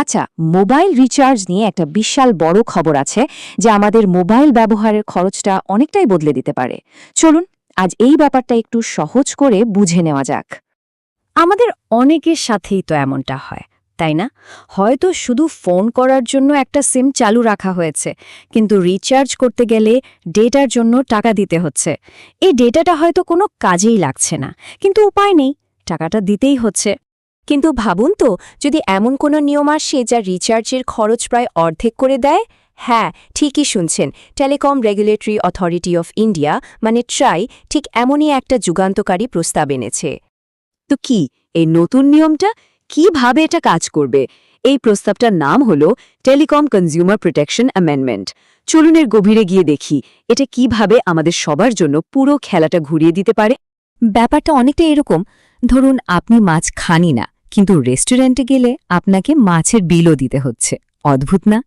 আচ্ছা, mobile recharge নিয়ে একটা বিশাল বড় খবর আছে যে আমাদের মোবাইল ব্যবহারের খরচটা অনেকটাই বদলে দিতে পারে। চলুন আজ এই ব্যাপারটা একটু সহজ করে বুঝে নেওয়া যাক। আমাদের অনেকের সাথেই তো এমনটা হয়, তাই না? হয়তো শুধু ফোন করার জন্য একটা সিম চালু রাখা হয়েছে, কিন্তু রিচার্জ করতে গেলে ডেটার জন্য টাকা দিতে হচ্ছে। এই ডেটাটা হয়তো কোনো কাজেই লাগছে না, কিন্তু উপায় নেই, টাকাটা দিতেই হচ্ছে। কিন্তু ভাবুন তো, যদি এমন কোনো নিয়ম আসে যা রিচার্জের খরচ প্রায় অর্ধেক করে দেয়। হ্যাঁ, ঠিকই শুনছেন, telecom regulatory authority of India মানে ট্রাই ঠিক এমনই একটা যুগান্তকারী প্রস্তাব এনেছে। তো কি এই নতুন নিয়মটা কিভাবে এটা কাজ করবে? এই প্রস্তাবটার নাম হলো টেলিকম কনজিউমার প্রোটেকশন অ্যামেন্ডমেন্ট। চলুন এর গভীরে গিয়ে দেখি এটা কিভাবে আমাদের সবার জন্য পুরো খেলাটা ঘুরিয়ে দিতে পারে। ব্যাপারটা অনেকটা এরকম, ধরুন আপনি মাছ খানই না, কিন্তু রেস্টুরেন্টে গেলে আপনাকে মাছের বিলও দিতে হচ্ছে। অদ্ভুত না?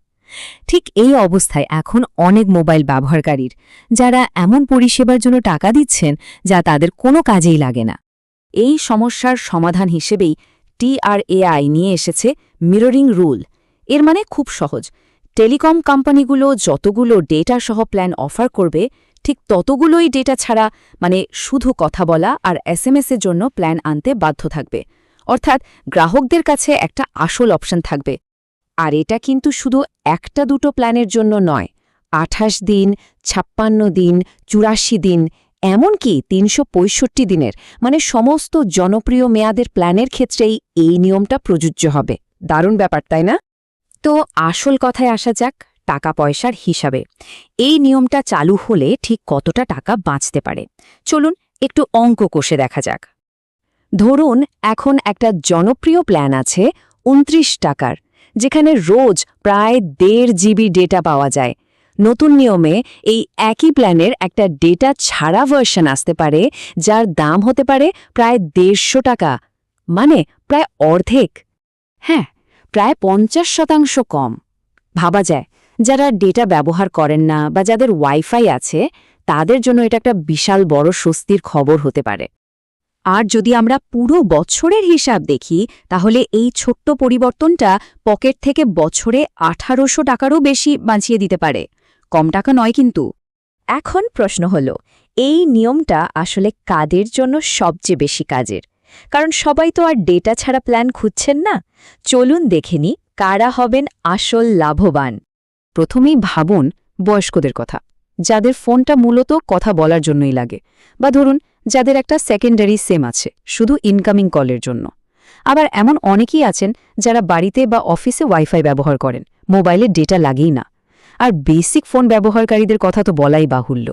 ঠিক এই অবস্থায় এখন অনেক মোবাইল ব্যবহারকারীর, যারা এমন পরিষেবার জন্য টাকা দিচ্ছেন যা তাদের কোনো কাজেই লাগে না। এই সমস্যার সমাধান হিসেবেই TRAI নিয়ে এসেছে মিররিং রুল। এর মানে খুব সহজ, টেলিকম কোম্পানিগুলো যতগুলো ডেটা সহ প্ল্যান অফার করবে, ঠিক ততগুলোই ডেটা ছাড়া মানে শুধু কথা বলা আর SMS এর জন্য প্ল্যান আনতে বাধ্য থাকবে। অর্থাৎ গ্রাহকদের কাছে একটা আসল অপশন থাকবে। আর এটা কিন্তু শুধু একটা দুটো প্ল্যানের জন্য নয়, 28 দিন, 56 দিন, 84 দিন, এমনকি 365 দিনের মানে সমস্ত জনপ্রিয় মেয়াদের প্ল্যানের ক্ষেত্রেই এই নিয়মটা প্রযোজ্য হবে। দারুণ ব্যাপার, তাই না? তো আসল কথায় আসা যাক, টাকা পয়সার হিসাবে এই নিয়মটা চালু হলে ঠিক কতটা টাকা বাঁচতে পারে। চলুন একটু অঙ্ক কষে দেখা যাক। ধরুন এখন একটা জনপ্রিয় প্ল্যান আছে 29 টাকার, যেখানে রোজ প্রায় 1.5 GB ডেটা পাওয়া যায়। নতুন নিয়মে এই একই প্ল্যানের একটা ডেটা ছাড়া ভার্সন আসতে পারে, যার দাম হতে পারে প্রায় 150 টাকা, মানে প্রায় অর্ধেক। হ্যাঁ, প্রায় 50% কম। ভাবা যায়, যারা ডেটা ব্যবহার করেন না বা যাদের ওয়াইফাই আছে, তাদের জন্য এটা একটা বিশাল বড় স্বস্তির খবর হতে পারে। আর যদি আমরা পুরো বছরের হিসাব দেখি, তাহলে এই ছোট্ট পরিবর্তনটা পকেট থেকে বছরে 1800 টাকারও বেশি বাঁচিয়ে দিতে পারে। কম টাকা নয় কিন্তু। এখন প্রশ্ন হল, এই নিয়মটা আসলে কাদের জন্য সবচেয়ে বেশি কাজের? কারণ সবাই তো আর ডেটা ছাড়া প্ল্যান খুঁজছেন না। চলুন দেখে নিই কারা হবেন আসল লাভবান। প্রথমেই ভাবুন বয়স্কদের কথা, যাদের ফোনটা মূলত কথা বলার জন্যই লাগে, বা ধরুন যাদের একটা সেকেন্ডারি সিম আছে শুধু ইনকামিং কলের জন্য। আবার এমন অনেকেই আছেন যারা বাড়িতে বা অফিসে ওয়াইফাই ব্যবহার করেন, মোবাইলে ডেটা লাগেই না। আর বেসিক ফোন ব্যবহারকারীদের কথা তো বলাই বাহুল্য।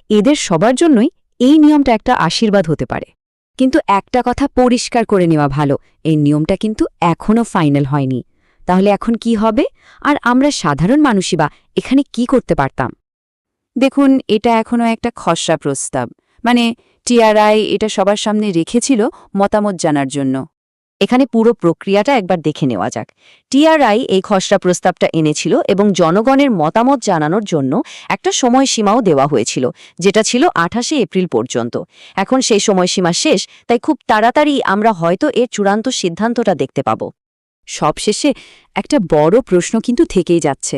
এদের সবার জন্যই এই নিয়মটা একটা আশীর্বাদ হতে পারে। কিন্তু একটা কথা পরিষ্কার করে নেওয়া ভালো, এই নিয়মটা কিন্তু এখনও ফাইনাল হয়নি। তাহলে এখন কি হবে? আর আমরা সাধারণ মানুষই বা এখানে কি করতে পারতাম? দেখুন, এটা এখনও একটা খসড়া প্রস্তাব, মানে TRAI এটা সবার সামনে রেখেছিল মতামত জানার জন্য। এখানে পুরো প্রক্রিয়াটা একবার দেখে নেওয়া যাক। TRAI এই খসড়া প্রস্তাবটা এনেছিল এবং জনগণের মতামত জানানোর জন্য একটা সময়সীমাও দেওয়া হয়েছিল, যেটা ছিল 28 এপ্রিল পর্যন্ত। এখন সেই সময়সীমা শেষ, তাই খুব তাড়াতাড়ি আমরা হয়তো এর চূড়ান্ত সিদ্ধান্তটা দেখতে পাব। সবশেষে একটা বড় প্রশ্ন কিন্তু থেকেই যাচ্ছে,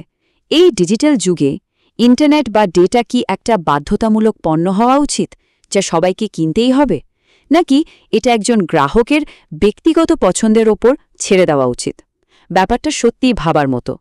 এই ডিজিটাল যুগে ইন্টারনেট বা ডেটা কি একটা বাধ্যতামূলক পণ্য হওয়া উচিত, যা সবাইকে কিনতেই হবে, নাকি এটা একজন গ্রাহকের ব্যক্তিগত পছন্দের ওপর ছেড়ে দেওয়া উচিত? ব্যাপারটা সত্যিই ভাবার মতো।